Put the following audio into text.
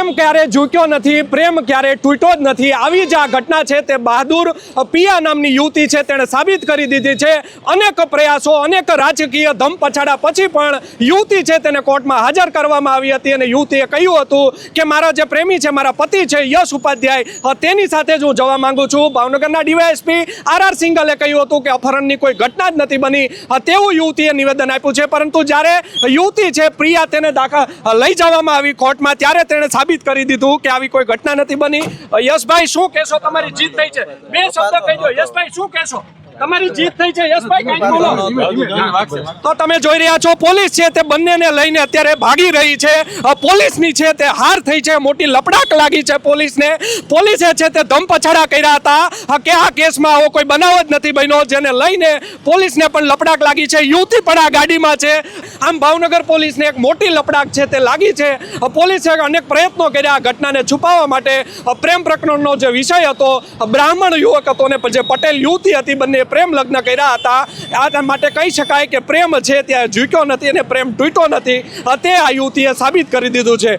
પ્રેમ ક્યારે ઝૂક્યો નથી, પ્રેમ ક્યારે તૂટ્યો જ નથી. આવી જ આ ઘટના છે તે બહાદુર પિયા નામની યુવતી છે તેણે સાબિત કરી દીધી છે. અનેક પ્રયાસો, અનેક રાજકીય ધમપછાડા પછી પણ યુવતી છે તેને કોર્ટમાં હાજર કરવામાં આવી હતી અને યુવતીએ કહ્યું હતું કે મારા જે પ્રેમી છે, મારા પતિ છે યશ ઉપાધ્યાય, તેની સાથે જ હું જવા માંગુ છું. ભાવનગરના ડીવાયએસપી આર સિંઘલે કહ્યું હતું કે અપહરણની કોઈ ઘટના જ નથી બની તેવું યુવતીએ નિવેદન આપ્યું છે. પરંતુ જ્યારે યુવતી છે પ્રિયા તેને લઈ જવામાં આવી કોર્ટમાં ત્યારે તેણે સાબિત કરી દીધું કે આવી કોઈ ઘટના નથી બની. યશભાઈ શું કહેશો? તમારી જીત થઈ છે, બે શબ્દ કહી દો. યશભાઈ શું કહેશો? તમારી જીત થઈ છે યશભાઈ, કંઈક બોલો. તો તમે જોઈ રહ્યા છો પોલીસ છે તે બંનેને લઈને અત્યારે ભાગી રહી છે. પોલીસની છે તે હાર થઈ છે, મોટી લપડાક લાગી છે પોલીસને. પોલીસે છે તે ધમપછાડા કર્યા હતા કે આ કેસમાં આવો કોઈ બનાવ જ નથી બન્યો, જેને લઈને પોલીસને પણ લપડાક લાગી છે. યુવતી પણ આ ગાડીમાં છે. આમ ભાવનગર પોલીસને એક મોટી લપડાક છે તે લાગી છે. પોલીસે અનેક પ્રયત્નો કર્યા આ ઘટનાને છુપાવવા માટે. પ્રેમ પ્રકરણનો જે વિષય હતો, બ્રાહ્મણ યુવક હતો ને જે પટેલ યુવતી હતી, બંને પ્રેમ લગ્ન કર્યા હતા. આ માટે કહી શકાય કે પ્રેમ છે ત્યાં ઝૂક્યો નથી અને પ્રેમ તૂટ્યો નથી તે આ યુવતીએ સાબિત કરી દીધું છે.